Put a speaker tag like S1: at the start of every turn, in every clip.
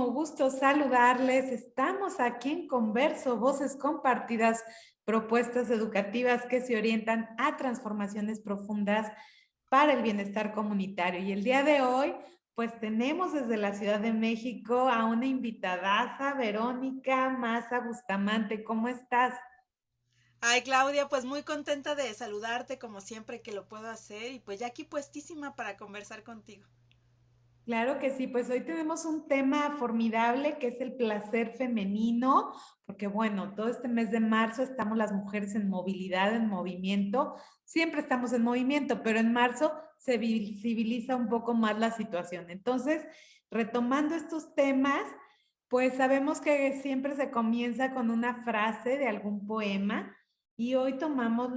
S1: muchísimo gusto saludarles. Estamos aquí en Converso, voces compartidas, propuestas educativas que se orientan a transformaciones profundas para el bienestar comunitario. Y el día de hoy, pues tenemos desde la Ciudad de México a una invitadaza, Verónica Maza Bustamante. ¿Cómo estás?
S2: Ay, Claudia, pues muy contenta de saludarte como siempre que lo puedo hacer y pues ya aquí puestísima para conversar contigo.
S1: Claro que sí, pues hoy tenemos un tema formidable que es el placer femenino, porque bueno, todo este mes de marzo estamos las mujeres en movilidad, en movimiento, siempre estamos en movimiento, pero en marzo se visibiliza un poco más la situación. Entonces, retomando estos temas, pues sabemos que siempre se comienza con una frase de algún poema y hoy tomamos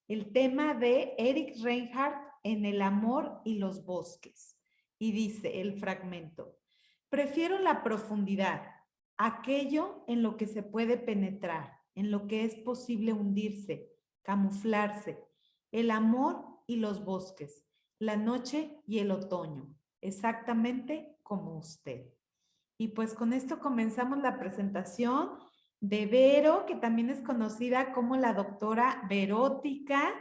S1: el tema de Eric Reinhardt en el amor y los bosques. Y dice el fragmento, prefiero la profundidad, aquello en lo que se puede penetrar, en lo que es posible hundirse, camuflarse, el amor y los bosques, la noche y el otoño, exactamente como usted. Y pues con esto comenzamos la presentación de Vero, que también es conocida como la doctora Verótica,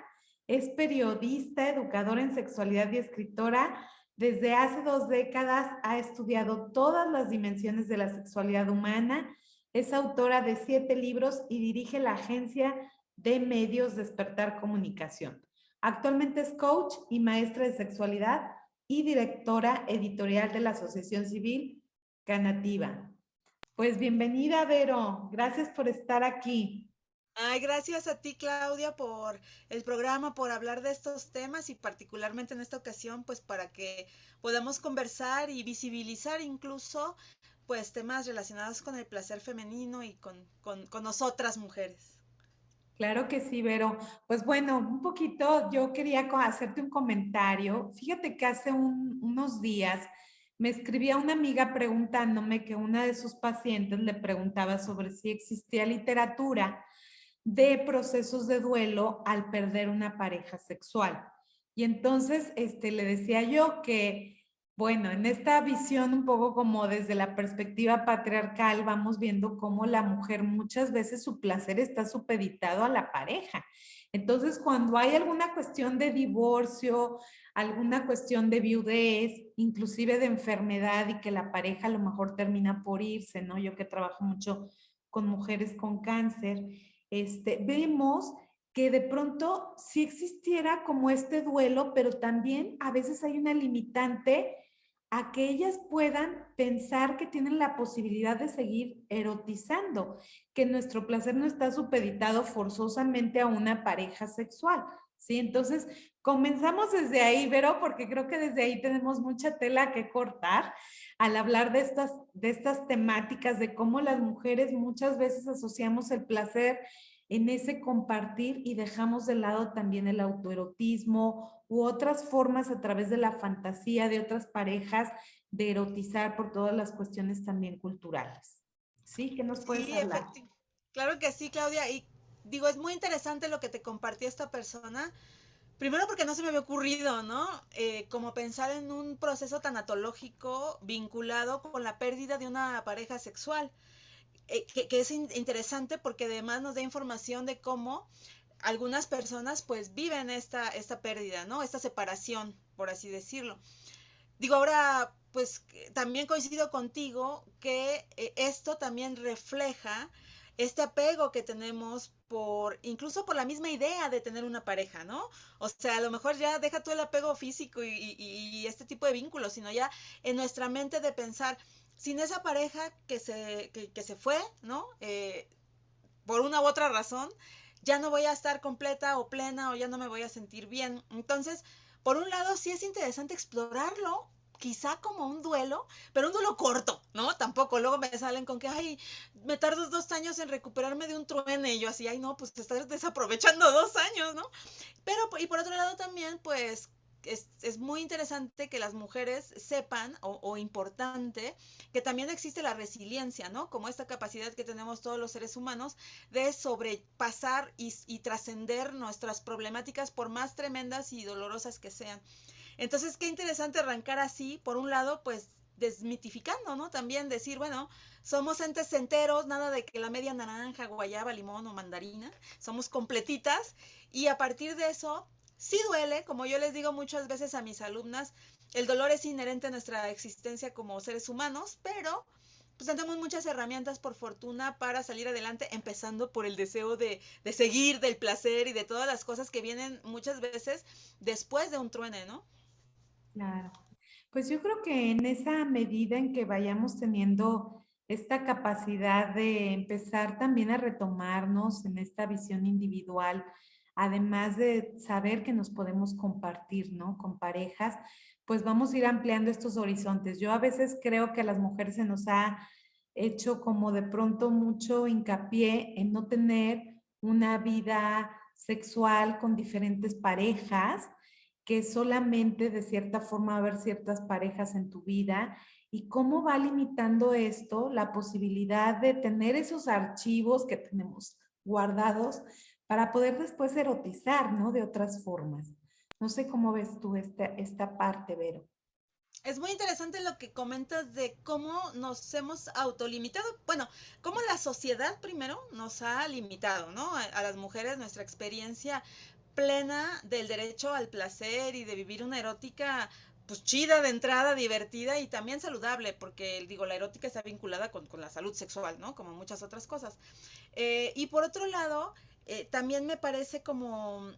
S1: es periodista, educadora en sexualidad y escritora. Desde hace 2 décadas ha estudiado todas las dimensiones de la sexualidad humana, es autora de 7 libros y dirige la agencia de medios Despertar Comunicación. Actualmente es coach y maestra de sexualidad y directora editorial de la Asociación Civil Canativa. Pues bienvenida, Vero. Gracias por estar aquí.
S2: Ay, gracias a ti, Claudia, por el programa, por hablar de estos temas y particularmente en esta ocasión, pues para que podamos conversar y visibilizar incluso pues temas relacionados con el placer femenino y con nosotras mujeres.
S1: Claro que sí, Vero. Pues bueno, un poquito yo quería hacerte un comentario. Fíjate que hace unos días me escribía una amiga preguntándome que una de sus pacientes le preguntaba sobre si existía literatura de procesos de duelo al perder una pareja sexual. Y entonces le decía yo que, bueno, en esta visión un poco como desde la perspectiva patriarcal, vamos viendo cómo la mujer muchas veces su placer está supeditado a la pareja. Entonces, cuando hay alguna cuestión de divorcio, alguna cuestión de viudez, inclusive de enfermedad y que la pareja a lo mejor termina por irse, ¿no? Yo que trabajo mucho con mujeres con cáncer, vemos que de pronto sí existiera como este duelo, pero también a veces hay una limitante a que ellas puedan pensar que tienen la posibilidad de seguir erotizando, que nuestro placer no está supeditado forzosamente a una pareja sexual, ¿sí? Entonces, comenzamos desde ahí, Vero, porque creo que desde ahí tenemos mucha tela que cortar al hablar de estas temáticas, de cómo las mujeres muchas veces asociamos el placer en ese compartir y dejamos de lado también el autoerotismo u otras formas a través de la fantasía de otras parejas de erotizar por todas las cuestiones también culturales. ¿Sí? ¿Qué nos puedes
S2: Sí,
S1: hablar?
S2: efectivamente. Claro que sí, Claudia. Y digo, es muy interesante lo que te compartió esta persona. Primero porque no se me había ocurrido, ¿no? Como pensar en un proceso tanatológico vinculado con la pérdida de una pareja sexual, que es interesante porque además nos da información de cómo algunas personas pues viven esta pérdida, ¿no? Esta separación, por así decirlo. Digo, ahora pues también coincido contigo que esto también refleja este apego que tenemos por, incluso por la misma idea de tener una pareja, ¿no? O sea, a lo mejor ya deja tú el apego físico y este tipo de vínculos, sino ya en nuestra mente de pensar, sin esa pareja que se fue, ¿no? Por una u otra razón, ya no voy a estar completa o plena o ya no me voy a sentir bien. Entonces, por un lado, sí es interesante explorarlo, quizá como un duelo, pero un duelo corto, ¿no? Tampoco, luego me salen con que, ay, me tardo 2 años en recuperarme de un truene, y yo así, ay, no, pues te estás desaprovechando 2 años, ¿no? Pero, y por otro lado también, pues, es muy interesante que las mujeres sepan, o importante, que también existe la resiliencia, ¿no? Como esta capacidad que tenemos todos los seres humanos de sobrepasar y trascender nuestras problemáticas por más tremendas y dolorosas que sean. Entonces, qué interesante arrancar así, por un lado, pues desmitificando, ¿no? También decir, bueno, somos entes enteros, nada de que la media naranja, guayaba, limón o mandarina, somos completitas y a partir de eso, sí duele, como yo les digo muchas veces a mis alumnas, el dolor es inherente a nuestra existencia como seres humanos, pero pues tenemos muchas herramientas por fortuna para salir adelante, empezando por el deseo de seguir, del placer y de todas las cosas que vienen muchas veces después de un truene, ¿no?
S1: Claro. Pues yo creo que en esa medida en que vayamos teniendo esta capacidad de empezar también a retomarnos en esta visión individual, además de saber que nos podemos compartir, ¿no? Con parejas, pues vamos a ir ampliando estos horizontes. Yo a veces creo que a las mujeres se nos ha hecho como de pronto mucho hincapié en no tener una vida sexual con diferentes parejas, que solamente de cierta forma va a haber ciertas parejas en tu vida y cómo va limitando esto la posibilidad de tener esos archivos que tenemos guardados para poder después erotizar, ¿no? De otras formas. No sé cómo ves tú esta parte, Vero.
S2: Es muy interesante lo que comentas de cómo nos hemos autolimitado. Bueno, cómo la sociedad primero nos ha limitado, ¿no? A las mujeres nuestra experiencia plena del derecho al placer y de vivir una erótica pues chida de entrada, divertida y también saludable, porque digo, la erótica está vinculada con la salud sexual, ¿no? Como muchas otras cosas. Y por otro lado, también me parece como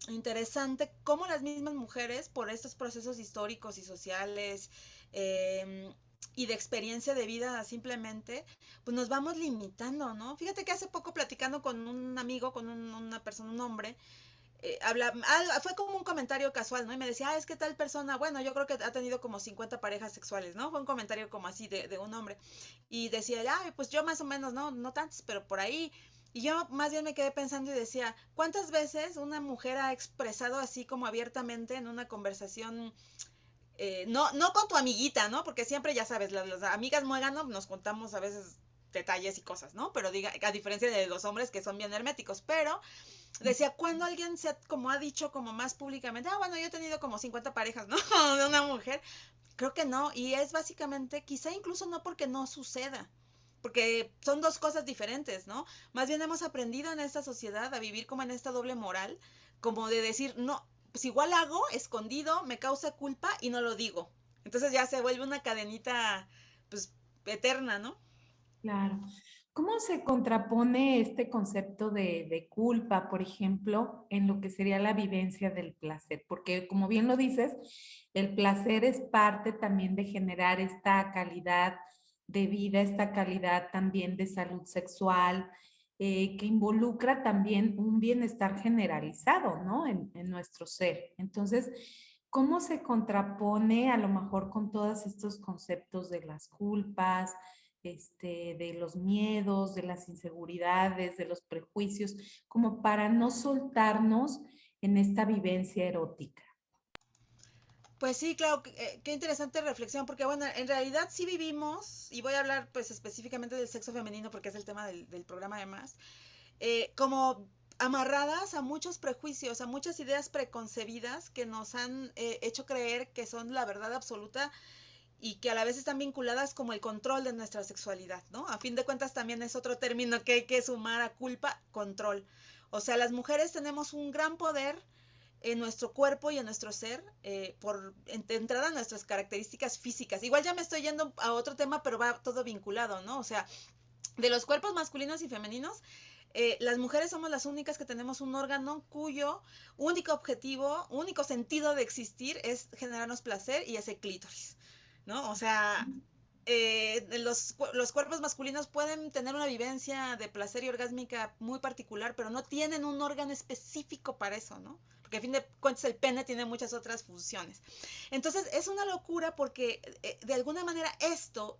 S2: interesante cómo las mismas mujeres, por estos procesos históricos y sociales y de experiencia de vida simplemente, pues nos vamos limitando, ¿no? Fíjate que hace poco platicando con un amigo, con una persona, un hombre, fue como un comentario casual, ¿no? Y me decía, es que tal persona, bueno, yo creo que ha tenido como 50 parejas sexuales, ¿no? Fue un comentario como así de un hombre. Y decía, ay, pues yo más o menos, no, no tantos, pero por ahí. Y yo más bien me quedé pensando y decía, ¿cuántas veces una mujer ha expresado así como abiertamente en una conversación no, no con tu amiguita, ¿no? Porque siempre, ya sabes, las amigas muéganos nos contamos a veces detalles y cosas, ¿no? Pero diga, a diferencia de los hombres que son bien herméticos, pero decía, cuando alguien se ha, como ha dicho como más públicamente, bueno, yo he tenido como 50 parejas, ¿no? De una mujer, creo que no, y es básicamente, quizá incluso no porque no suceda, porque son dos cosas diferentes, ¿no? Más bien hemos aprendido en esta sociedad a vivir como en esta doble moral, como de decir, no, pues igual hago, escondido, me causa culpa y no lo digo. Entonces ya se vuelve una cadenita, pues, eterna, ¿no?
S1: Claro. ¿Cómo se contrapone este concepto de culpa, por ejemplo, en lo que sería la vivencia del placer? Porque, como bien lo dices, el placer es parte también de generar esta calidad de vida, esta calidad también de salud sexual, que involucra también un bienestar generalizado, ¿no? En nuestro ser. Entonces, ¿cómo se contrapone a lo mejor con todos estos conceptos de las culpas? De los miedos, de las inseguridades, de los prejuicios, como para no soltarnos en esta vivencia erótica.
S2: Pues sí, claro, qué interesante reflexión, porque bueno, en realidad sí vivimos, y voy a hablar pues específicamente del sexo femenino porque es el tema del programa además, como amarradas a muchos prejuicios, a muchas ideas preconcebidas que nos han hecho creer que son la verdad absoluta y que a la vez están vinculadas como el control de nuestra sexualidad, ¿no? A fin de cuentas también es otro término que hay que sumar a culpa, control. O sea, las mujeres tenemos un gran poder en nuestro cuerpo y en nuestro ser, por entrada nuestras características físicas. Igual ya me estoy yendo a otro tema, pero va todo vinculado, ¿no? O sea, de los cuerpos masculinos y femeninos, las mujeres somos las únicas que tenemos un órgano cuyo único objetivo, único sentido de existir es generarnos placer y ese clítoris, ¿no? O sea, los cuerpos masculinos pueden tener una vivencia de placer y orgásmica muy particular, pero no tienen un órgano específico para eso, ¿no? Porque a fin de cuentas el pene tiene muchas otras funciones. Entonces es una locura porque de alguna manera esto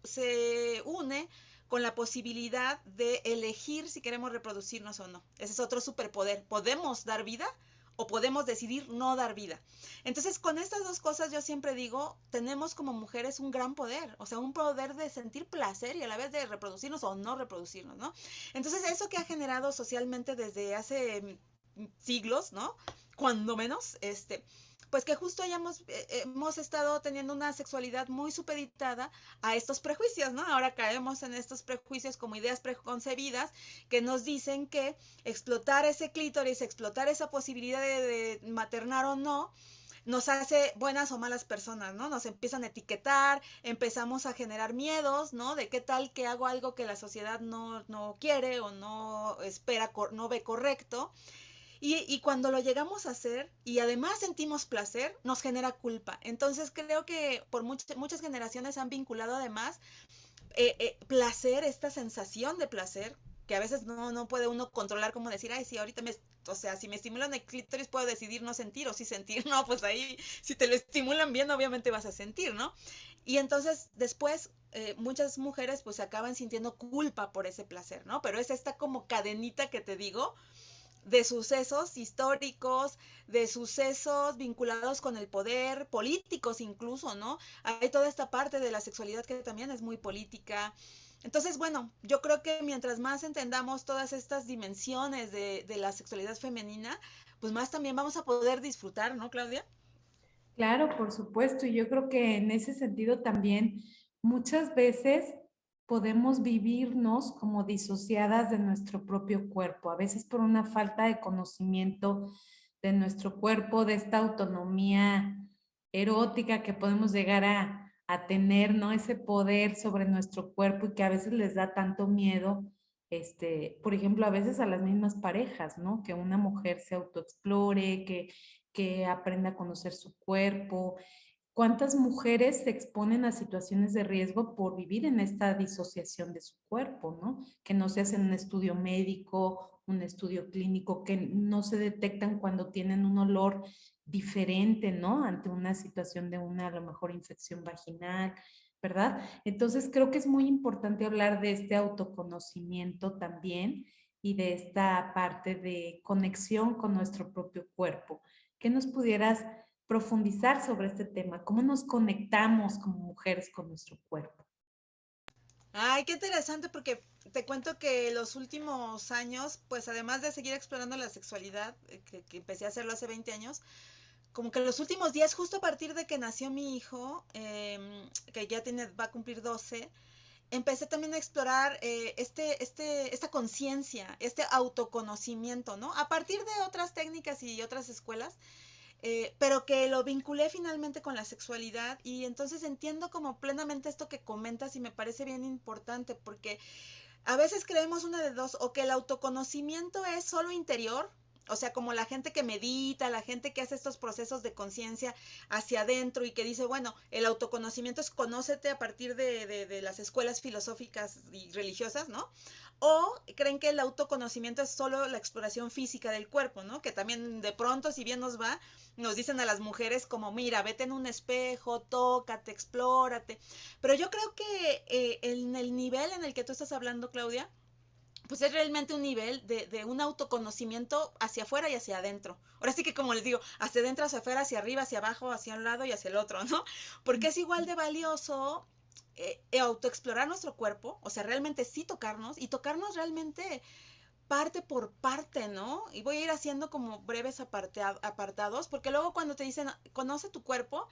S2: se une con la posibilidad de elegir si queremos reproducirnos o no. Ese es otro superpoder. Podemos dar vida o podemos decidir no dar vida. Entonces, con estas dos cosas yo siempre digo, tenemos como mujeres un gran poder, o sea, un poder de sentir placer y a la vez de reproducirnos o no reproducirnos, ¿no? Entonces, eso que ha generado socialmente desde hace siglos, ¿no? Cuando menos, pues que justo hemos estado teniendo una sexualidad muy supeditada a estos prejuicios, ¿no? Ahora caemos en estos prejuicios como ideas preconcebidas que nos dicen que explotar ese clítoris, explotar esa posibilidad de maternar o no, nos hace buenas o malas personas, ¿no? Nos empiezan a etiquetar, empezamos a generar miedos, ¿no? De qué tal que hago algo que la sociedad no quiere o no espera, no ve correcto. Y cuando lo llegamos a hacer y además sentimos placer, nos genera culpa. Entonces creo que por muchas generaciones han vinculado además placer, esta sensación de placer, que a veces no puede uno controlar, como decir, ay, sí, ahorita o sea, si me estimulan el clítoris puedo decidir no sentir o sí sentir, no, pues ahí, si te lo estimulan bien, obviamente vas a sentir, ¿no? Y entonces después muchas mujeres pues acaban sintiendo culpa por ese placer, ¿no? Pero es esta como cadenita que te digo, de sucesos históricos, de sucesos vinculados con el poder, políticos incluso, ¿no? Hay toda esta parte de la sexualidad que también es muy política. Entonces, bueno, yo creo que mientras más entendamos todas estas dimensiones de la sexualidad femenina, pues más también vamos a poder disfrutar, ¿no, Claudia?
S1: Claro, por supuesto. Y yo creo que en ese sentido también muchas veces podemos vivirnos como disociadas de nuestro propio cuerpo, a veces por una falta de conocimiento de nuestro cuerpo, de esta autonomía erótica que podemos llegar a tener, ¿no? Ese poder sobre nuestro cuerpo y que a veces les da tanto miedo, por ejemplo, a veces a las mismas parejas, ¿no? Que una mujer se autoexplore, que aprenda a conocer su cuerpo. ¿Cuántas mujeres se exponen a situaciones de riesgo por vivir en esta disociación de su cuerpo, ¿no? Que no se hacen un estudio médico, un estudio clínico, que no se detectan cuando tienen un olor diferente, ¿no? Ante una situación de una, a lo mejor, infección vaginal, ¿verdad? Entonces, creo que es muy importante hablar de este autoconocimiento también y de esta parte de conexión con nuestro propio cuerpo. ¿Qué nos pudieras profundizar sobre este tema? ¿Cómo nos conectamos como mujeres con nuestro cuerpo?
S2: Ay, qué interesante porque te cuento que los últimos años, pues además de seguir explorando la sexualidad, que empecé a hacerlo hace 20 años, como que los últimos días, justo a partir de que nació mi hijo, que ya va a cumplir 12, empecé también a explorar esta conciencia, este autoconocimiento, ¿no? A partir de otras técnicas y otras escuelas, pero que lo vinculé finalmente con la sexualidad y entonces entiendo como plenamente esto que comentas y me parece bien importante porque a veces creemos una de dos, o que el autoconocimiento es solo interior, o sea, como la gente que medita, la gente que hace estos procesos de conciencia hacia adentro y que dice, bueno, el autoconocimiento es conócete a partir de las escuelas filosóficas y religiosas, ¿no? O creen que el autoconocimiento es solo la exploración física del cuerpo, ¿no? Que también de pronto, si bien nos va, nos dicen a las mujeres como, mira, vete en un espejo, tócate, explórate. Pero yo creo que en el nivel en el que tú estás hablando, Claudia, pues es realmente un nivel de un autoconocimiento hacia afuera y hacia adentro. Ahora sí que como les digo, hacia adentro, hacia afuera, hacia arriba, hacia abajo, hacia un lado y hacia el otro, ¿no? Porque es igual de valioso autoexplorar nuestro cuerpo, o sea, realmente sí tocarnos y tocarnos realmente parte por parte, ¿no? Y voy a ir haciendo como breves apartados, porque luego cuando te dicen, conoce tu cuerpo,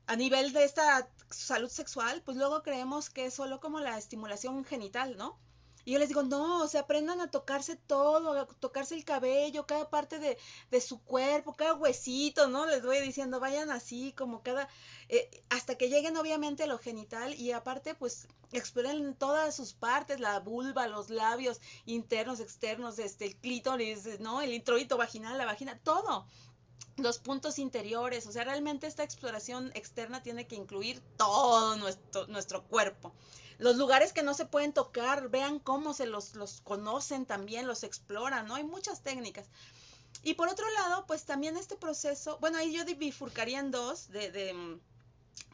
S2: a nivel de esta salud sexual, pues luego creemos que es solo como la estimulación genital, ¿no? Y yo les digo, no, o sea, aprendan a tocarse todo, a tocarse el cabello, cada parte de su cuerpo, cada huesito, ¿no? Les voy diciendo, vayan así, como hasta que lleguen obviamente a lo genital y aparte, pues, exploren todas sus partes, la vulva, los labios internos, externos, el clítoris, ¿no? El introito vaginal, la vagina, todo los puntos interiores, o sea, realmente esta exploración externa tiene que incluir todo nuestro cuerpo. Los lugares que no se pueden tocar, vean cómo los conocen también, los exploran, ¿no? Hay muchas técnicas. Y por otro lado, pues también este proceso, bueno, ahí yo bifurcaría en dos,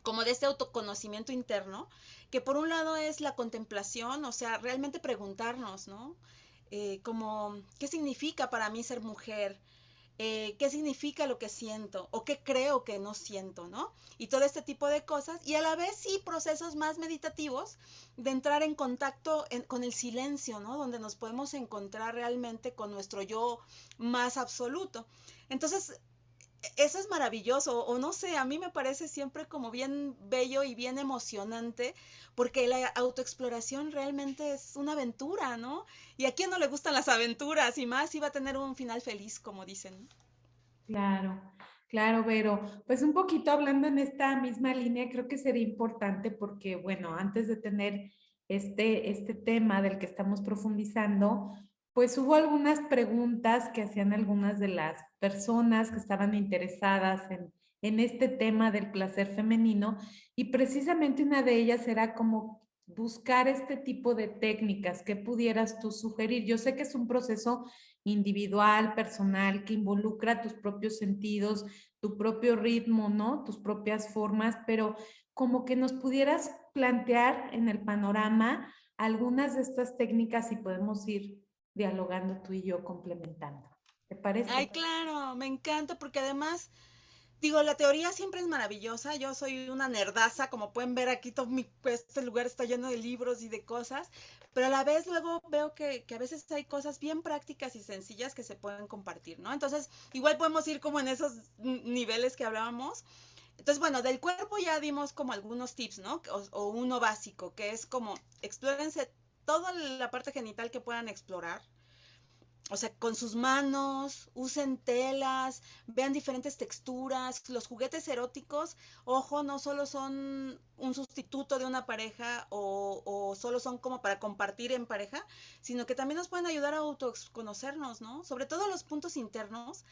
S2: como de este autoconocimiento interno, que por un lado es la contemplación, o sea, realmente preguntarnos, ¿no? Como, ¿qué significa para mí ser mujer? Qué significa lo que siento o qué creo que no siento, ¿no? Y todo este tipo de cosas. Y a la vez sí procesos más meditativos de entrar en contacto con el silencio, ¿no? Donde nos podemos encontrar realmente con nuestro yo más absoluto. Entonces, eso es maravilloso, o no sé, a mí me parece siempre como bien bello y bien emocionante, porque la autoexploración realmente es una aventura, ¿no? Y a quién no le gustan las aventuras, y más si va a tener un final feliz, como dicen.
S1: Claro, claro, Vero. Pues un poquito hablando en esta misma línea, creo que sería importante porque, bueno, antes de tener este tema del que estamos profundizando, pues hubo algunas preguntas que hacían algunas de las personas que estaban interesadas en este tema del placer femenino y precisamente una de ellas era como buscar este tipo de técnicas que pudieras tú sugerir. Yo sé que es un proceso individual, personal, que involucra tus propios sentidos, tu propio ritmo, ¿no? Tus propias formas, pero como que nos pudieras plantear en el panorama algunas de estas técnicas y podemos ir dialogando tú y yo complementando. ¿Te
S2: Ay,
S1: parece?
S2: claro, me encanta porque además, digo, la teoría siempre es maravillosa. Yo soy una nerdaza, como pueden ver aquí, todo este lugar está lleno de libros y de cosas, pero a la vez luego veo que a veces hay cosas bien prácticas y sencillas que se pueden compartir, ¿no? Entonces, igual podemos ir como en esos niveles que hablábamos. Entonces, bueno, del cuerpo ya dimos como algunos tips, ¿no? O uno básico, que es como explórense toda la parte genital que puedan explorar, o sea, con sus manos, usen telas, vean diferentes texturas. Los juguetes eróticos, ojo, no solo son un sustituto de una pareja o solo son como para compartir en pareja, sino que también nos pueden ayudar a autoconocernos, ¿no? Sobre todo los puntos internos,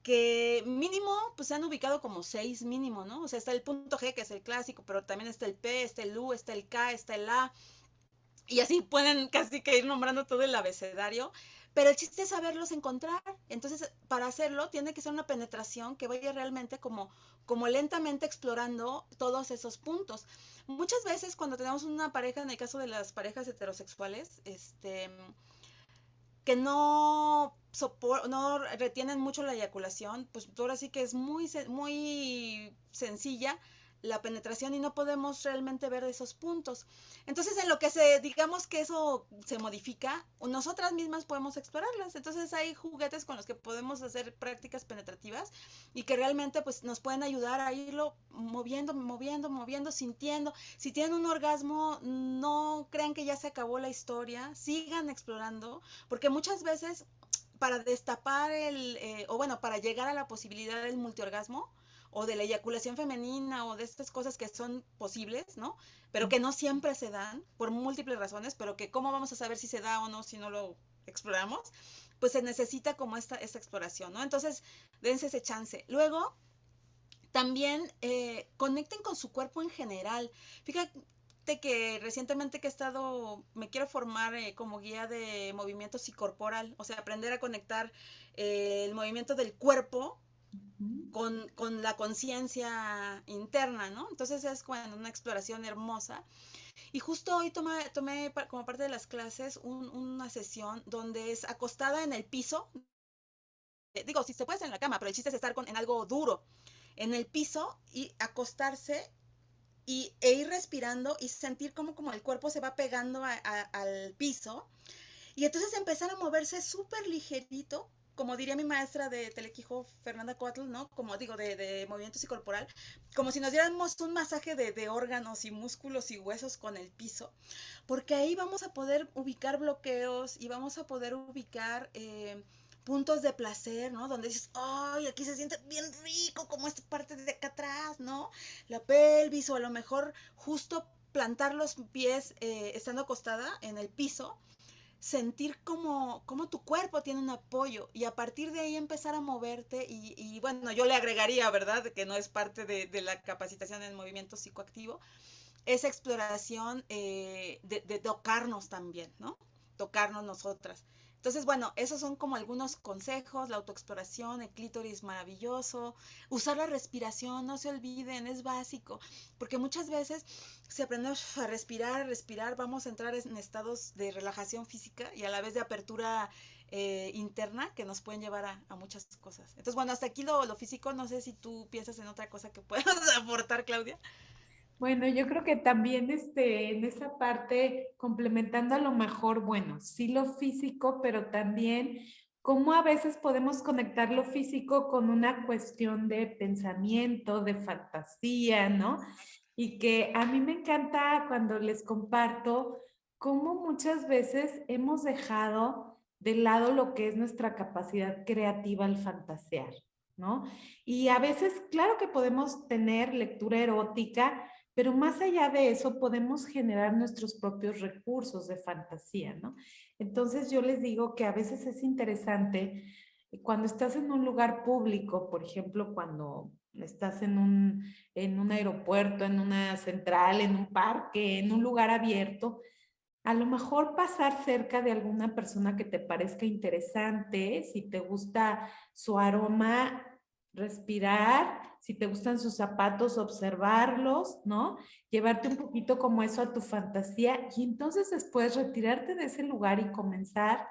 S2: que mínimo, pues se han ubicado como 6 mínimo, ¿no? O sea, está el punto G, que es el clásico, pero también está el P, está el U, está el K, está el A, y así pueden casi que ir nombrando todo el abecedario, pero el chiste es saberlos encontrar. Entonces, para hacerlo, tiene que ser una penetración que vaya realmente como lentamente explorando todos esos puntos. Muchas veces cuando tenemos una pareja, en el caso de las parejas heterosexuales, que no retienen mucho la eyaculación, pues ahora sí que es muy sencilla la penetración y no podemos realmente ver esos puntos. Entonces, en lo que digamos que eso se modifica, nosotras mismas podemos explorarlas. Entonces, hay juguetes con los que podemos hacer prácticas penetrativas y que realmente pues nos pueden ayudar a irlo moviendo, sintiendo. Si tienen un orgasmo, no crean que ya se acabó la historia, sigan explorando, porque muchas veces para destapar o bueno, para llegar a la posibilidad del multiorgasmo o de la eyaculación femenina o de estas cosas que son posibles, ¿no? Pero que no siempre se dan por múltiples razones, pero que cómo vamos a saber si se da o no si no lo exploramos, pues se necesita como esta exploración, ¿no? Entonces, dense ese chance. Luego, también conecten con su cuerpo en general. Fíjate que recientemente que he estado, me quiero formar como guía de movimiento psicorporal, o sea, aprender a conectar el movimiento del cuerpo con la conciencia interna, ¿no? Entonces es bueno, una exploración hermosa. Y justo hoy tomé como parte de las clases una sesión donde es acostada en el piso. Digo, si se puede hacer en la cama, pero el chiste es estar en algo duro, en el piso y acostarse e ir respirando y sentir como el cuerpo se va pegando al piso y entonces empezar a moverse súper ligerito, como diría mi maestra de Telequijo, Fernanda Coatl, ¿no? Como digo, de movimiento psicorporal, como si nos diéramos un masaje de órganos y músculos y huesos con el piso, porque ahí vamos a poder ubicar bloqueos y vamos a poder ubicar puntos de placer, ¿no? Donde dices, ay, aquí se siente bien rico, como esta parte de acá atrás, ¿no? La pelvis, o a lo mejor justo plantar los pies estando acostada en el piso, sentir como tu cuerpo tiene un apoyo y a partir de ahí empezar a moverte y bueno, yo le agregaría, ¿verdad? Que no es parte de la capacitación en movimiento psicoactivo, esa exploración de tocarnos también, ¿no? Tocarnos nosotras. Entonces, bueno, esos son como algunos consejos, la autoexploración, el clítoris maravilloso, usar la respiración, no se olviden, es básico, porque muchas veces si aprendemos a respirar, vamos a entrar en estados de relajación física y a la vez de apertura interna que nos pueden llevar a muchas cosas. Entonces, bueno, hasta aquí lo físico, no sé si tú piensas en otra cosa que puedas aportar, Claudia.
S1: Bueno, yo creo que también en esa parte, complementando a lo mejor, bueno, sí lo físico, pero también cómo a veces podemos conectar lo físico con una cuestión de pensamiento, de fantasía, ¿no? Y que a mí me encanta cuando les comparto cómo muchas veces hemos dejado de lado lo que es nuestra capacidad creativa al fantasear, ¿no? Y a veces, claro que podemos tener lectura erótica, pero más allá de eso podemos generar nuestros propios recursos de fantasía, ¿no? Entonces yo les digo que a veces es interesante cuando estás en un lugar público, por ejemplo, cuando estás en un aeropuerto, en una central, en un parque, en un lugar abierto, a lo mejor pasar cerca de alguna persona que te parezca interesante, si te gusta su aroma, respirar, si te gustan sus zapatos, observarlos, ¿no? Llevarte un poquito como eso a tu fantasía y entonces después retirarte de ese lugar y comenzar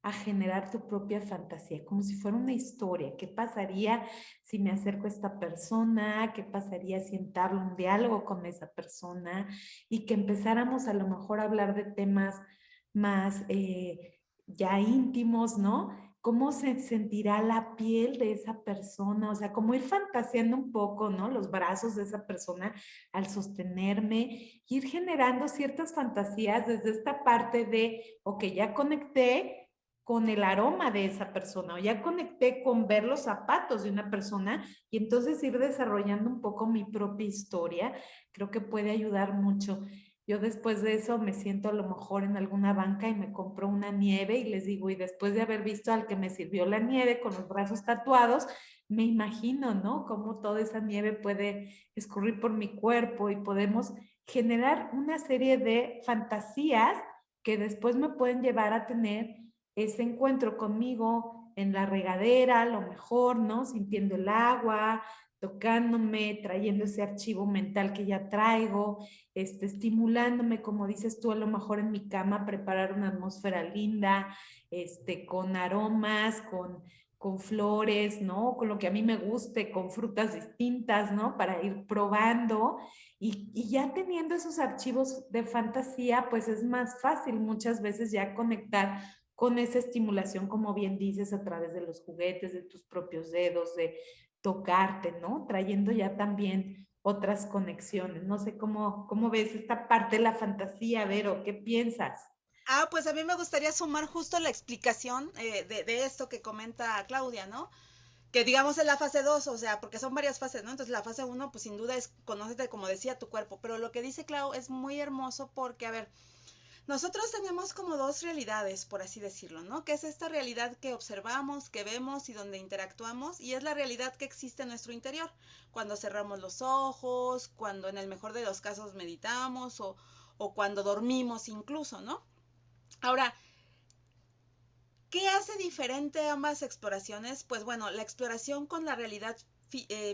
S1: a generar tu propia fantasía, como si fuera una historia. ¿Qué pasaría si me acerco a esta persona? ¿Qué pasaría si entablo un diálogo con esa persona? Y que empezáramos a lo mejor a hablar de temas más ya íntimos, ¿no? ¿Cómo se sentirá la piel de esa persona? O sea, como ir fantaseando un poco, ¿no? Los brazos de esa persona al sostenerme, ir generando ciertas fantasías desde esta parte de, ok, ya conecté con el aroma de esa persona o ya conecté con ver los zapatos de una persona y entonces ir desarrollando un poco mi propia historia, creo que puede ayudar mucho. Yo después de eso me siento a lo mejor en alguna banca y me compro una nieve y les digo, y después de haber visto al que me sirvió la nieve con los brazos tatuados, me imagino, ¿no? Cómo toda esa nieve puede escurrir por mi cuerpo y podemos generar una serie de fantasías que después me pueden llevar a tener ese encuentro conmigo en la regadera, a lo mejor, ¿no? Sintiendo el agua, tocándome, trayendo ese archivo mental que ya traigo, estimulándome, como dices tú, a lo mejor en mi cama, preparar una atmósfera linda, con aromas, con flores, ¿no? Con lo que a mí me guste, con frutas distintas, ¿no? Para ir probando y ya teniendo esos archivos de fantasía, pues es más fácil muchas veces ya conectar con esa estimulación, como bien dices, a través de los juguetes, de tus propios dedos, de tocarte, ¿no? Trayendo ya también otras conexiones. No sé cómo ves esta parte de la fantasía, Vero, ¿qué piensas?
S2: Ah, pues a mí me gustaría sumar justo la explicación de esto que comenta Claudia, ¿no? Que digamos es la fase 2, o sea, porque son varias fases, ¿no? Entonces la fase uno, pues sin duda es conócete, como decía, tu cuerpo, pero lo que dice Clau es muy hermoso porque, a ver, nosotros tenemos como dos realidades, por así decirlo, ¿no? Que es esta realidad que observamos, que vemos y donde interactuamos, y es la realidad que existe en nuestro interior, cuando cerramos los ojos, cuando en el mejor de los casos meditamos o cuando dormimos incluso, ¿no? Ahora, ¿qué hace diferente ambas exploraciones? Pues bueno, la exploración con la realidad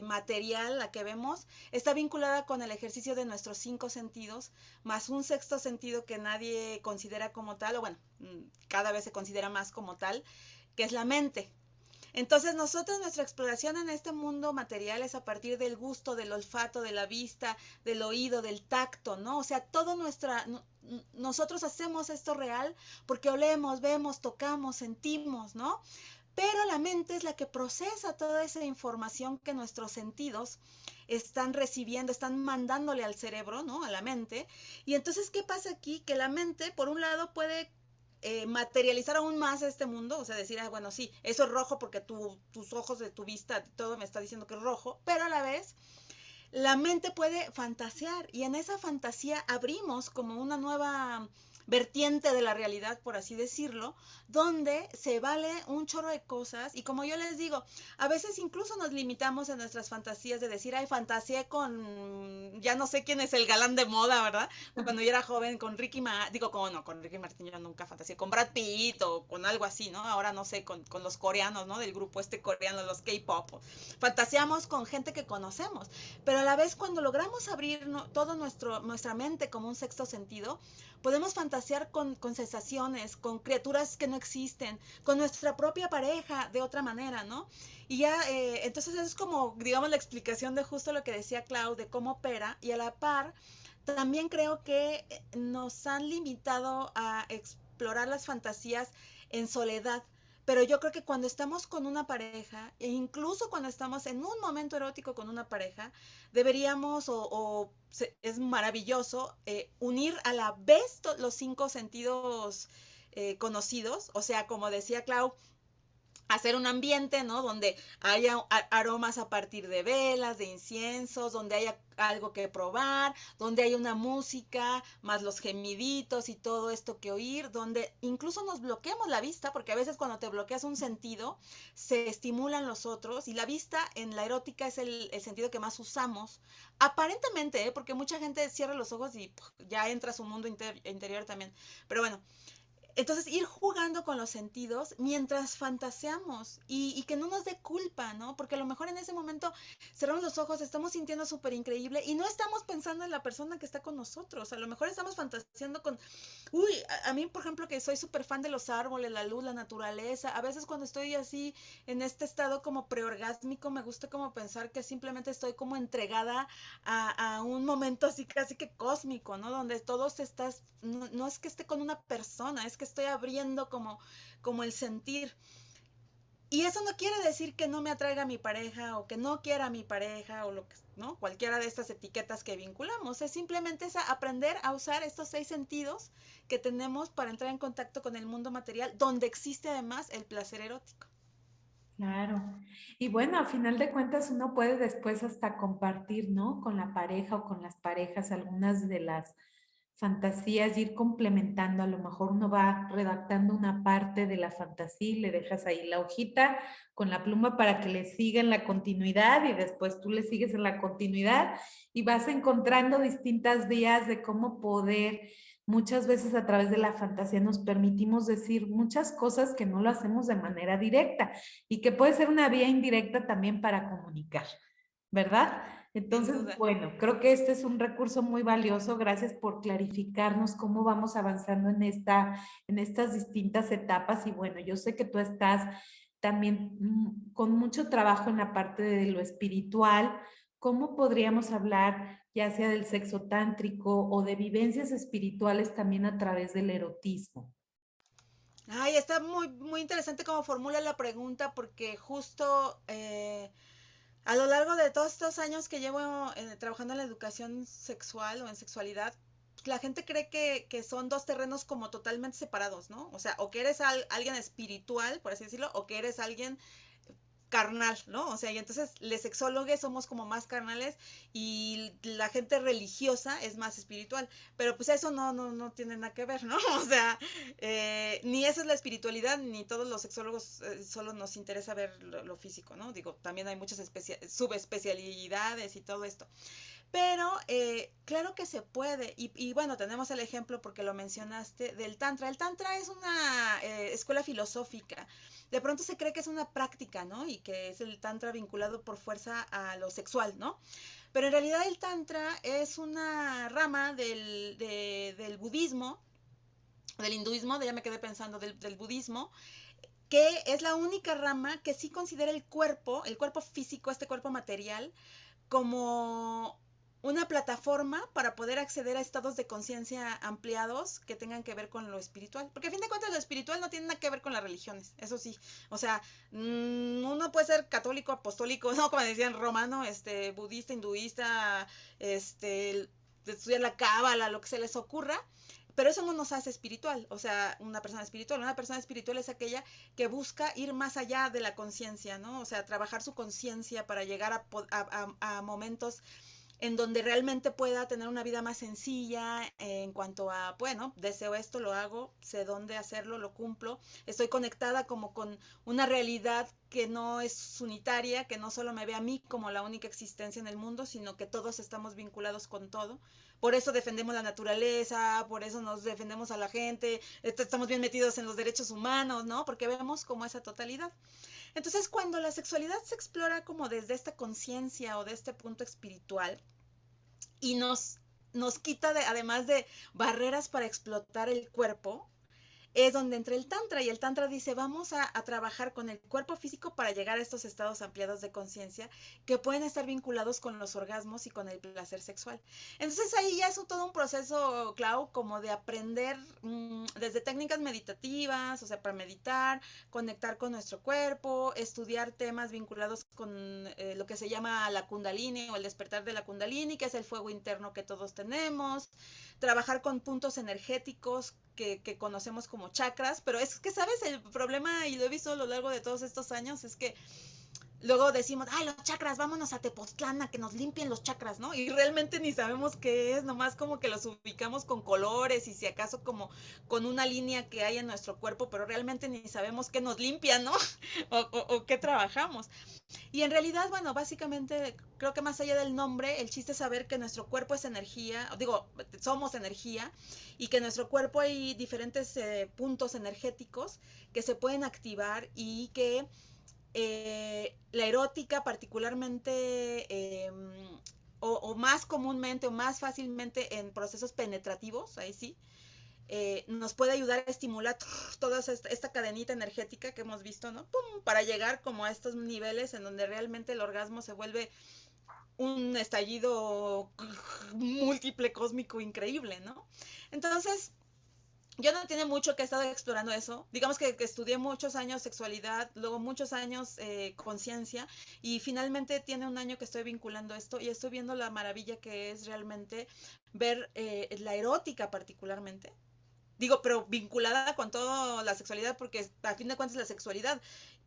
S2: material, la que vemos, está vinculada con el ejercicio de nuestros cinco sentidos, más un sexto sentido que nadie considera como tal, o bueno, cada vez se considera más como tal, que es la mente. Entonces nosotros nuestra exploración en este mundo material es a partir del gusto, del olfato, de la vista, del oído, del tacto, ¿no? O sea, todo nosotros hacemos esto real porque olemos, vemos, tocamos, sentimos, ¿no? Pero la mente es la que procesa toda esa información que nuestros sentidos están recibiendo, están mandándole al cerebro, ¿no? A la mente. Y entonces, ¿qué pasa aquí? Que la mente, por un lado, puede materializar aún más este mundo, o sea, decir, ah, bueno, sí, eso es rojo porque tus ojos de tu vista, todo me está diciendo que es rojo, pero a la vez la mente puede fantasear y en esa fantasía abrimos como una nueva vertiente de la realidad, por así decirlo, donde se vale un chorro de cosas y como yo les digo, a veces incluso nos limitamos en nuestras fantasías de decir, ay, fantaseé con, ya no sé quién es el galán de moda, ¿verdad? Cuando yo era joven con Ricky Martin, digo, como no, con Ricky Martin yo nunca fantaseé, con Brad Pitt o con algo así, ¿no? Ahora no sé, con los coreanos, ¿no? Del grupo este coreano, los K-pop. Fantaseamos con gente que conocemos, pero a la vez cuando logramos abrir todo nuestra mente como un sexto sentido, podemos fantasear con sensaciones, con criaturas que no existen, con nuestra propia pareja de otra manera, ¿no? Y ya, entonces es como, digamos, la explicación de justo lo que decía Clau, de cómo opera, y a la par, también creo que nos han limitado a explorar las fantasías en soledad, pero yo creo que cuando estamos con una pareja, e incluso cuando estamos en un momento erótico con una pareja, deberíamos, es maravilloso, unir a la vez los cinco sentidos conocidos, o sea, como decía Clau, hacer un ambiente, ¿no? Donde haya aromas a partir de velas, de inciensos, donde haya algo que probar, donde haya una música, más los gemiditos y todo esto que oír, donde incluso nos bloqueamos la vista, porque a veces cuando te bloqueas un sentido, se estimulan los otros, y la vista en la erótica es el sentido que más usamos, aparentemente, ¿eh? Porque mucha gente cierra los ojos y ya entra a su mundo interior también. Pero bueno, entonces, ir jugando con los sentidos mientras fantaseamos y que no nos dé culpa, ¿no? Porque a lo mejor en ese momento cerramos los ojos, estamos sintiendo súper increíble y no estamos pensando en la persona que está con nosotros. A lo mejor estamos fantaseando con, uy, a mí, por ejemplo, que soy súper fan de los árboles, la luz, la naturaleza, a veces cuando estoy así en este estado como preorgásmico, me gusta como pensar que simplemente estoy como entregada a un momento así casi que cósmico, ¿no? Donde todos estás, no, no es que esté con una persona, es que estoy abriendo como el sentir. Y eso no quiere decir que no me atraiga a mi pareja o que no quiera a mi pareja o lo que, ¿no? Cualquiera de estas etiquetas que vinculamos. Es simplemente aprender a usar estos 6 sentidos que tenemos para entrar en contacto con el mundo material, donde existe además el placer erótico.
S1: Claro. Y bueno, a final de cuentas uno puede después hasta compartir, ¿no? Con la pareja o con las parejas algunas de las fantasías, y ir complementando. A lo mejor uno va redactando una parte de la fantasía y le dejas ahí la hojita con la pluma para que le siga en la continuidad, y después tú le sigues en la continuidad y vas encontrando distintas vías de cómo poder. Muchas veces a través de la fantasía nos permitimos decir muchas cosas que no lo hacemos de manera directa y que puede ser una vía indirecta también para comunicar, ¿verdad?
S2: Sin
S1: Entonces,
S2: duda.
S1: bueno, creo que este es un recurso muy valioso. Gracias por clarificarnos cómo vamos avanzando en estas distintas etapas. Y bueno, yo sé que tú estás también con mucho trabajo en la parte de lo espiritual. ¿Cómo podríamos hablar ya sea del sexo tántrico o de vivencias espirituales también a través del erotismo?
S2: Ay, está muy, muy interesante cómo formula la pregunta porque justo a lo largo de todos estos años que llevo trabajando en la educación sexual o en sexualidad, la gente cree que son dos terrenos como totalmente separados, ¿no? O sea, o que eres alguien espiritual, por así decirlo, o que eres alguien carnal, ¿no? O sea, y entonces los sexólogos somos como más carnales y la gente religiosa es más espiritual, pero pues eso no tiene nada que ver, ¿no? O sea, ni esa es la espiritualidad, ni todos los sexólogos solo nos interesa ver lo físico, ¿no? Digo, también hay muchas subespecialidades y todo esto. Pero claro que se puede. Y bueno, tenemos el ejemplo porque lo mencionaste del Tantra. El Tantra es una escuela filosófica. De pronto se cree que es una práctica, ¿no? Y que es el Tantra vinculado por fuerza a lo sexual, ¿no? Pero en realidad el Tantra es una rama del budismo, del hinduismo, ya me quedé pensando, del budismo, que es la única rama que sí considera el cuerpo físico, este cuerpo material, como una plataforma para poder acceder a estados de conciencia ampliados que tengan que ver con lo espiritual. Porque a fin de cuentas lo espiritual no tiene nada que ver con las religiones, eso sí. O sea, uno puede ser católico, apostólico, no, como decían, romano, budista, hinduista, estudiar la cábala, lo que se les ocurra, pero eso no nos hace espiritual, o sea, una persona espiritual. Una persona espiritual es aquella que busca ir más allá de la conciencia, ¿no? O sea, trabajar su conciencia para llegar a momentos en donde realmente pueda tener una vida más sencilla en cuanto a, bueno, deseo esto, lo hago, sé dónde hacerlo, lo cumplo, estoy conectada como con una realidad que no es unitaria, que no solo me ve a mí como la única existencia en el mundo, sino que todos estamos vinculados con todo. Por eso defendemos la naturaleza, por eso nos defendemos a la gente, estamos bien metidos en los derechos humanos, ¿no? Porque vemos como esa totalidad. Entonces, cuando la sexualidad se explora como desde esta conciencia o de este punto espiritual y nos quita además de barreras para explotar el cuerpo, es donde entra el tantra, y el tantra dice, vamos a trabajar con el cuerpo físico para llegar a estos estados ampliados de conciencia que pueden estar vinculados con los orgasmos y con el placer sexual. Entonces ahí ya es todo un proceso, Clau, como de aprender desde técnicas meditativas, o sea, para meditar, conectar con nuestro cuerpo, estudiar temas vinculados con lo que se llama la kundalini o el despertar de la kundalini, que es el fuego interno que todos tenemos, trabajar con puntos energéticos que conocemos como chakras, pero es que, ¿sabes? El problema, y lo he visto a lo largo de todos estos años, es que luego decimos, ay, los chakras, vámonos a Tepoztlán a que nos limpien los chakras, ¿no? Y realmente ni sabemos qué es, nomás como que los ubicamos con colores y si acaso como con una línea que hay en nuestro cuerpo, pero realmente ni sabemos qué nos limpia, ¿no? O qué trabajamos. Y en realidad, bueno, básicamente creo que más allá del nombre, el chiste es saber que nuestro cuerpo es energía, digo, somos energía, y que en nuestro cuerpo hay diferentes puntos energéticos que se pueden activar y que la erótica particularmente, o más comúnmente o más fácilmente en procesos penetrativos, ahí sí, nos puede ayudar a estimular toda esta cadenita energética que hemos visto, ¿no? ¡Pum! Para llegar como a estos niveles en donde realmente el orgasmo se vuelve un estallido múltiple cósmico increíble, ¿no? Entonces, yo no tiene mucho que he estado explorando eso. Digamos que estudié muchos años sexualidad, luego muchos años conciencia, y finalmente tiene un año que estoy vinculando esto y estoy viendo la maravilla que es realmente ver la erótica particularmente. Digo, pero vinculada con toda la sexualidad, porque a fin de cuentas la sexualidad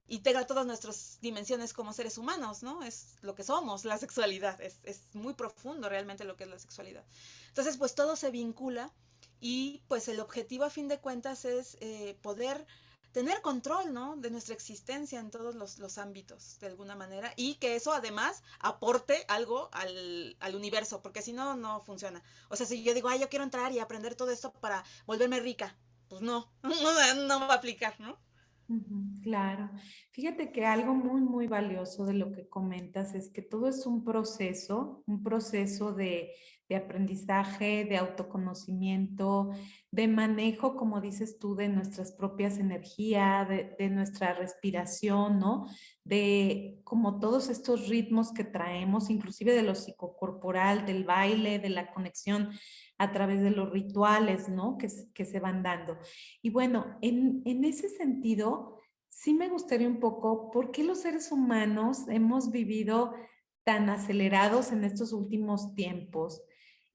S2: integra todas nuestras dimensiones como seres humanos, ¿no? Es lo que somos, la sexualidad. Es muy profundo realmente lo que es la sexualidad. Entonces, pues todo se vincula y pues el objetivo a fin de cuentas es poder tener control, ¿no? De nuestra existencia en todos los ámbitos, de alguna manera, y que eso además aporte algo al universo, porque si no, no funciona. O sea, si yo digo, ay, yo quiero entrar y aprender todo esto para volverme rica, pues no, no va a aplicar, ¿no?
S1: Ujú, claro. Fíjate que algo muy, muy valioso de lo que comentas es que todo es un proceso de aprendizaje, de autoconocimiento, de manejo, como dices tú, de nuestras propias energías, de nuestra respiración, ¿no? De como todos estos ritmos que traemos, inclusive de lo psicocorporal, del baile, de la conexión a través de los rituales, ¿no? Que se van dando. Y bueno, en ese sentido, sí me gustaría un poco, ¿por qué los seres humanos hemos vivido tan acelerados en estos últimos tiempos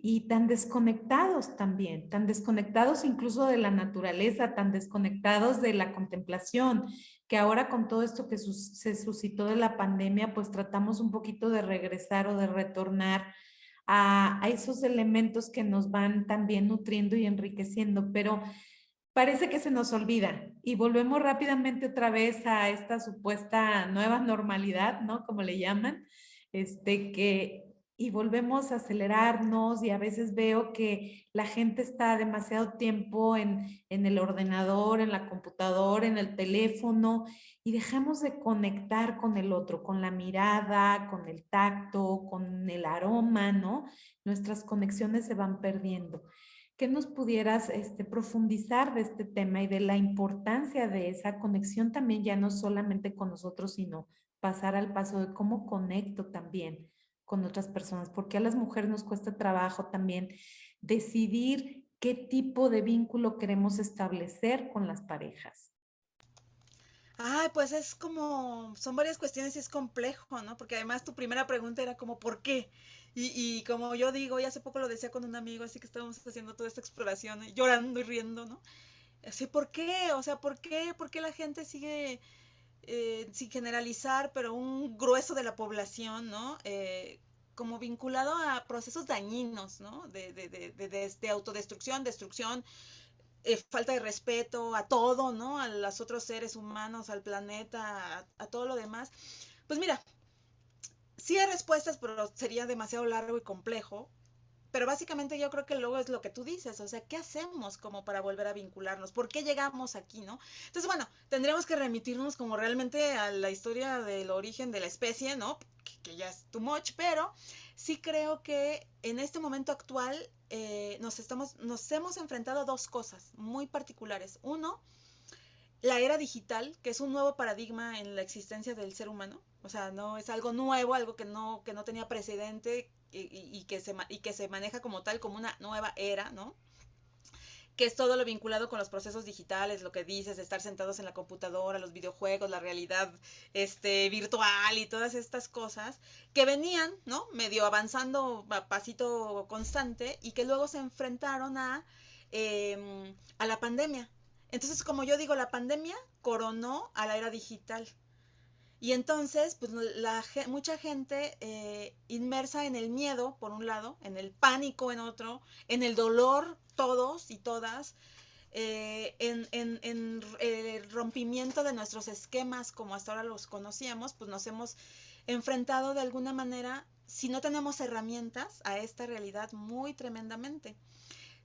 S1: y tan desconectados también, tan desconectados incluso de la naturaleza, tan desconectados de la contemplación, que ahora con todo esto que se suscitó de la pandemia, pues tratamos un poquito de regresar o de retornar a esos elementos que nos van también nutriendo y enriqueciendo, pero parece que se nos olvida y volvemos rápidamente otra vez a esta supuesta nueva normalidad, ¿no? Como le llaman, y volvemos a acelerarnos y a veces veo que la gente está demasiado tiempo en el ordenador, en la computadora, en el teléfono y dejamos de conectar con el otro, con la mirada, con el tacto, con el aroma, ¿no? Nuestras conexiones se van perdiendo. ¿Qué nos pudieras profundizar de este tema y de la importancia de esa conexión también, ya no solamente con nosotros, sino pasar al paso de cómo conecto también con otras personas? Porque a las mujeres nos cuesta trabajo también decidir qué tipo de vínculo queremos establecer con las parejas.
S2: Ay, pues es como, son varias cuestiones y es complejo, ¿no? Porque además tu primera pregunta era como, ¿por qué? Y como yo digo, y hace poco lo decía con un amigo, así que estábamos haciendo toda esta exploración, llorando y riendo, ¿no? Así, ¿por qué? O sea, ¿por qué? ¿Por qué la gente sigue, sin generalizar, pero un grueso de la población, ¿no? Como vinculado a procesos dañinos, ¿no? De autodestrucción, destrucción, falta de respeto a todo, ¿no? A los otros seres humanos, al planeta, a todo lo demás. Pues mira, sí hay respuestas, pero sería demasiado largo y complejo. pero básicamente yo creo que luego es lo que tú dices, o sea, ¿qué hacemos como para volver a vincularnos? ¿Por qué llegamos aquí, no? Entonces, bueno, tendríamos que remitirnos como realmente a la historia del origen de la especie, ¿no? Que ya es too much, pero sí creo que en este momento actual nos hemos enfrentado a dos cosas muy particulares. Uno, la era digital, que es un nuevo paradigma en la existencia del ser humano. O sea, no es algo nuevo, algo que no tenía precedente y que se maneja como tal, como una nueva era, ¿no? Que es todo lo vinculado con los procesos digitales, lo que dices, estar sentados en la computadora, los videojuegos, la realidad virtual y todas estas cosas que venían, ¿no? Medio avanzando a pasito constante y que luego se enfrentaron a la pandemia. Entonces, como yo digo, la pandemia coronó a la era digital. Y entonces, pues mucha gente inmersa en el miedo, por un lado, en el pánico, en otro, en el dolor, todos y todas, en el rompimiento de nuestros esquemas como hasta ahora los conocíamos, pues nos hemos enfrentado de alguna manera, si no tenemos herramientas, a esta realidad muy tremendamente.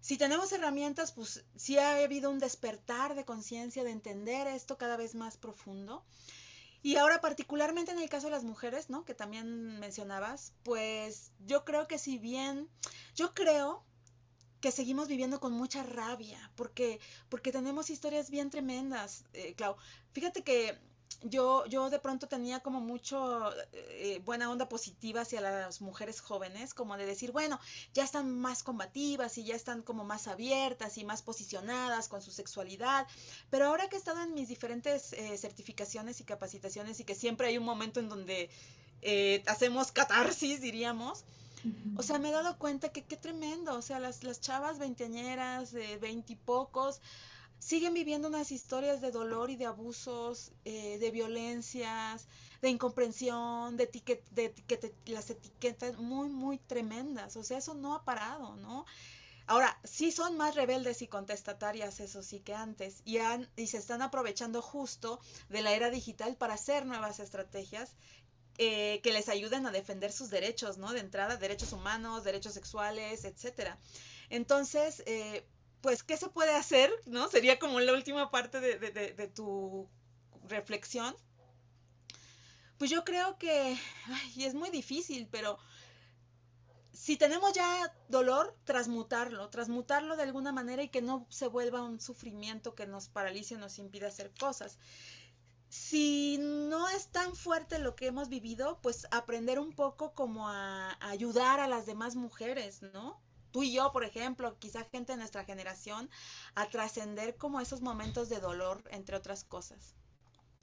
S2: Si tenemos herramientas, pues sí ha habido un despertar de conciencia, de entender esto cada vez más profundo. Y ahora particularmente en el caso de las mujeres, ¿no? Que también mencionabas, pues yo creo que si bien, yo creo que seguimos viviendo con mucha rabia, porque tenemos historias bien tremendas, Clau. Fíjate que yo de pronto tenía como mucho buena onda positiva hacia las mujeres jóvenes, como de decir, bueno, ya están más combativas y ya están como más abiertas y más posicionadas con su sexualidad, pero ahora que he estado en mis diferentes certificaciones y capacitaciones y que siempre hay un momento en donde hacemos catarsis, diríamos, o sea, me he dado cuenta que qué tremendo, o sea, las chavas veinteañeras de veintipocos siguen viviendo unas historias de dolor y de abusos, de violencias, de incomprensión, las etiquetas muy, muy tremendas, o sea, eso no ha parado, ¿no? Ahora, sí son más rebeldes y contestatarias, eso sí, que antes, y se están aprovechando justo de la era digital para hacer nuevas estrategias que les ayuden a defender sus derechos, ¿no? De entrada, derechos humanos, derechos sexuales, etcétera. Entonces, pues, ¿qué se puede hacer? ¿No? Sería como la última parte de tu reflexión. Pues yo creo que, ay, es muy difícil, pero si tenemos ya dolor, transmutarlo de alguna manera y que no se vuelva un sufrimiento que nos paralice o nos impida hacer cosas. Si no es tan fuerte lo que hemos vivido, pues aprender un poco como a ayudar a las demás mujeres, ¿no? Tú y yo, por ejemplo, quizá gente de nuestra generación, a trascender como esos momentos de dolor, entre otras cosas.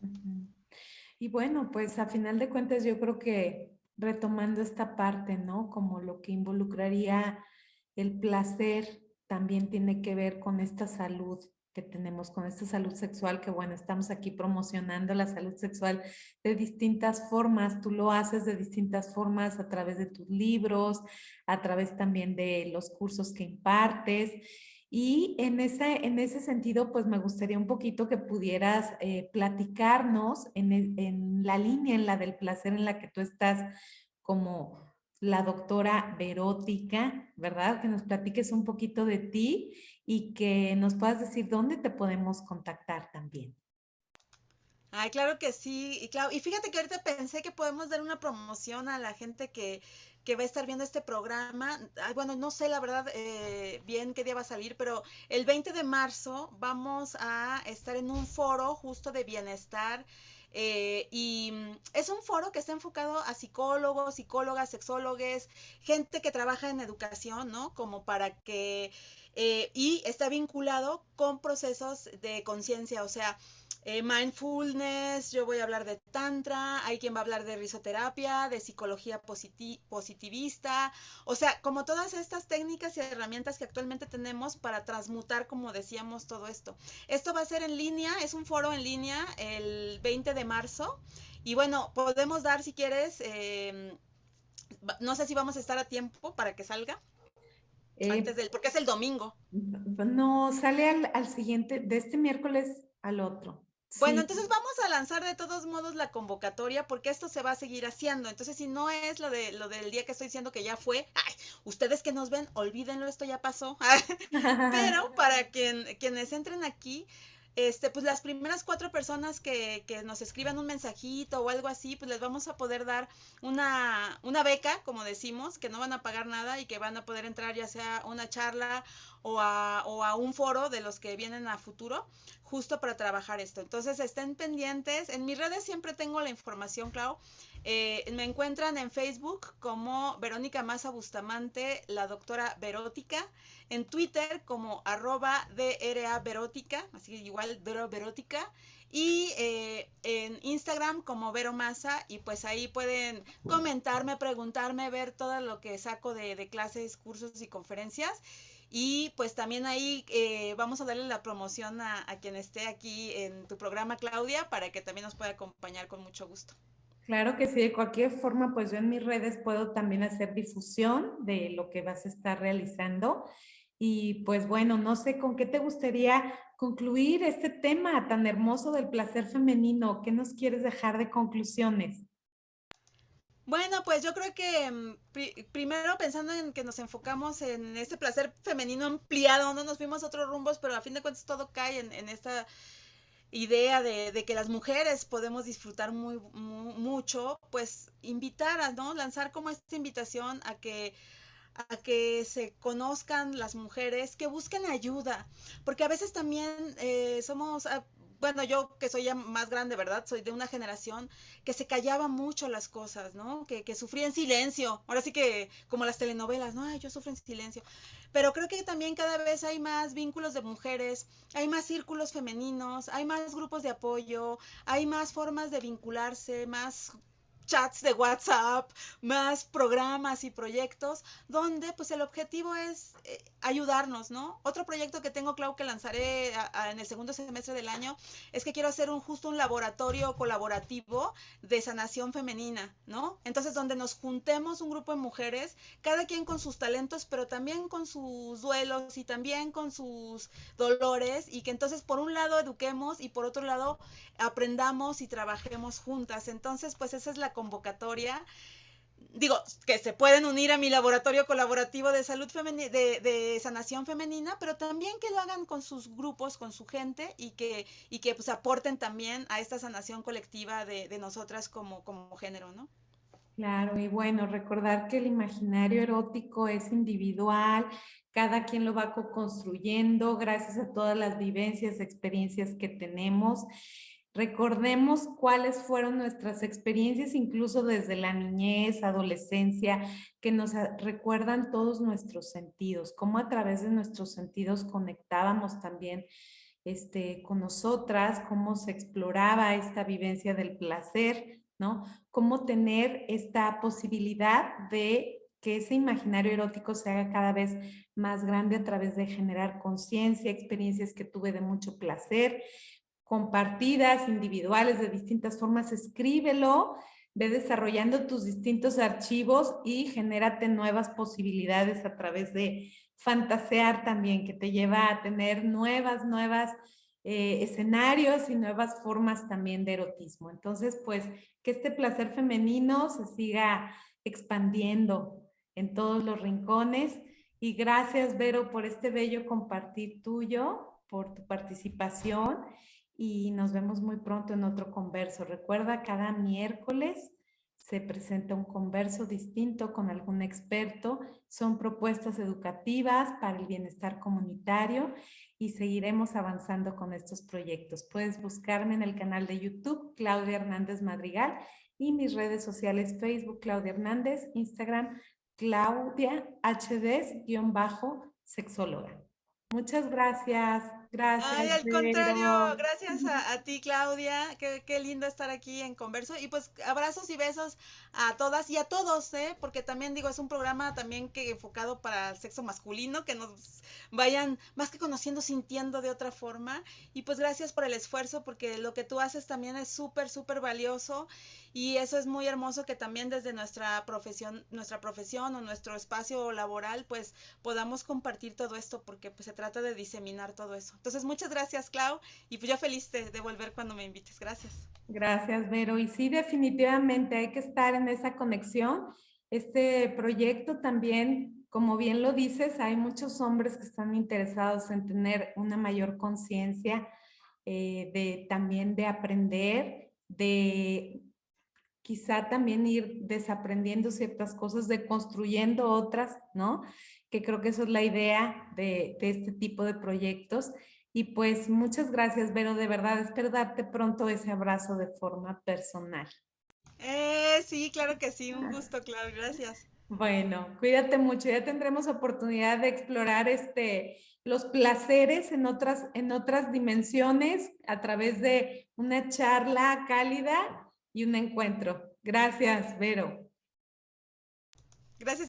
S1: Ujú. Y bueno, pues a final de cuentas yo creo que retomando esta parte, ¿no? Como lo que involucraría el placer también tiene que ver con esta salud que tenemos, con esta salud sexual, que bueno, estamos aquí promocionando la salud sexual de distintas formas. Tú lo haces de distintas formas a través de tus libros, a través también de los cursos que impartes. Y en ese sentido, pues me gustaría un poquito que pudieras platicarnos en la línea, en la del placer en la que tú estás como la doctora Verótica, ¿verdad? Que nos platiques un poquito de ti y que nos puedas decir dónde te podemos contactar también.
S2: Ay, claro que sí, y claro, y fíjate que ahorita pensé que podemos dar una promoción a la gente que va a estar viendo este programa. Ay, bueno, no sé la verdad bien qué día va a salir, pero el 20 de marzo vamos a estar en un foro justo de bienestar. Es un foro que está enfocado a psicólogos, psicólogas, sexólogos, gente que trabaja en educación, ¿no? Como para que, y está vinculado con procesos de conciencia, o sea, mindfulness, yo voy a hablar de tantra, hay quien va a hablar de risoterapia, de psicología positivista, o sea, como todas estas técnicas y herramientas que actualmente tenemos para transmutar, como decíamos, todo esto. Esto va a ser en línea, es un foro en línea el 20 de marzo y bueno, podemos dar si quieres, no sé si vamos a estar a tiempo para que salga
S1: Eh,
S2: antes del, porque es el domingo.
S1: no, sale al siguiente, de este miércoles al otro.
S2: Bueno,
S1: Sí.
S2: entonces vamos a lanzar de todos modos la convocatoria porque esto se va a seguir haciendo. Entonces, si no es lo del día que estoy diciendo que ya fue, ay, ustedes que nos ven, olvídenlo, esto ya pasó. Pero para quienes entren aquí, pues las primeras 4 personas que nos escriban un mensajito o algo así, pues les vamos a poder dar una beca, como decimos, que no van a pagar nada y que van a poder entrar ya sea a una charla o a un foro de los que vienen a futuro, justo para trabajar esto. Entonces estén pendientes. En mis redes siempre tengo la información, Clau. Me encuentran en Facebook como Verónica Maza Bustamante, la doctora Verótica, en Twitter como @DRA Verótica, así igual Vero Verótica, y en Instagram como Vero Maza, y pues ahí pueden comentarme, preguntarme, ver todo lo que saco de clases, cursos y conferencias. Y pues también ahí vamos a darle la promoción a quien esté aquí en tu programa, Claudia, para que también nos pueda acompañar con mucho gusto.
S1: Claro que sí, de cualquier forma, pues yo en mis redes puedo también hacer difusión de lo que vas a estar realizando. Y pues bueno, no sé con qué te gustaría concluir este tema tan hermoso del placer femenino. ¿Qué nos quieres dejar de conclusiones?
S2: Bueno, pues yo creo que primero pensando en que nos enfocamos en este placer femenino ampliado, no nos fuimos a otros rumbos, pero a fin de cuentas todo cae en esta idea de que las mujeres podemos disfrutar mucho, pues invitar a, ¿no? Lanzar como esta invitación a que se conozcan las mujeres, que busquen ayuda, porque a veces también somos, bueno, yo que soy ya más grande, ¿verdad? Soy de una generación que se callaba mucho las cosas, ¿no? Que sufría en silencio. Ahora sí que como las telenovelas, ¿no? Ay, yo sufro en silencio. Pero creo que también cada vez hay más vínculos de mujeres, hay más círculos femeninos, hay más grupos de apoyo, hay más formas de vincularse, más chats de WhatsApp, más programas y proyectos, donde pues el objetivo es ayudarnos, ¿no? Otro proyecto que tengo, Clau, que lanzaré en el segundo semestre del año, es que quiero hacer justo un laboratorio colaborativo de sanación femenina, ¿no? Entonces, donde nos juntemos un grupo de mujeres, cada quien con sus talentos, pero también con sus duelos y también con sus dolores, y que entonces por un lado eduquemos y por otro lado aprendamos y trabajemos juntas. Entonces, pues esa es la convocatoria. Digo, que se pueden unir a mi laboratorio colaborativo de salud femenina, de sanación femenina, pero también que lo hagan con sus grupos, con su gente, y que pues aporten también a esta sanación colectiva de nosotras como género, ¿no?
S1: Claro, y bueno, recordar que el imaginario erótico es individual, cada quien lo va co-construyendo gracias a todas las vivencias, experiencias que tenemos. Recordemos cuáles fueron nuestras experiencias, incluso desde la niñez, adolescencia, que nos recuerdan todos nuestros sentidos, cómo a través de nuestros sentidos conectábamos también con nosotras, cómo se exploraba esta vivencia del placer, ¿no? Cómo tener esta posibilidad de que ese imaginario erótico se haga cada vez más grande a través de generar conciencia, experiencias que tuve de mucho placer, compartidas, individuales, de distintas formas. Escríbelo, ve desarrollando tus distintos archivos y genérate nuevas posibilidades a través de fantasear también, que te lleva a tener nuevas escenarios y nuevas formas también de erotismo. Entonces, pues, que este placer femenino se siga expandiendo en todos los rincones. Y gracias, Vero, por este bello compartir tuyo, por tu participación, y nos vemos muy pronto en otro converso. Recuerda, cada miércoles se presenta un converso distinto con algún experto. Son propuestas educativas para el bienestar comunitario y seguiremos avanzando con estos proyectos. Puedes buscarme en el canal de YouTube Claudia Hernández Madrigal y mis redes sociales Facebook Claudia Hernández, Instagram Claudia HD-sexóloga. Muchas gracias.
S2: Ay,
S1: Gracias,
S2: al contrario,
S1: Vero.
S2: gracias a ti, Claudia. Qué lindo estar aquí en Converso. Y pues abrazos y besos a todas y a todos, ¿eh? Porque también digo, es un programa también que enfocado para el sexo masculino, que nos vayan más que conociendo, sintiendo de otra forma. Y pues gracias por el esfuerzo, porque lo que tú haces también es súper valioso. Y eso es muy hermoso que también desde nuestra profesión o nuestro espacio laboral, pues podamos compartir todo esto, porque pues se trata de diseminar todo eso. Entonces, muchas gracias, Clau, y pues yo feliz de volver cuando me invites. Gracias.
S1: Gracias, Vero. Y sí, definitivamente hay que estar en esa conexión. Este proyecto también, como bien lo dices, hay muchos hombres que están interesados en tener una mayor conciencia de también de aprender, de quizá también ir desaprendiendo ciertas cosas, de construyendo otras, ¿no? Que creo que eso es la idea de este tipo de proyectos. Y pues muchas gracias, Vero, de verdad, espero darte pronto ese abrazo de forma personal.
S2: Sí, claro que sí, un gusto, Clau, gracias.
S1: Bueno, cuídate mucho, ya tendremos oportunidad de explorar los placeres en otras dimensiones a través de una charla cálida y un encuentro. Gracias, Vero.
S2: Gracias.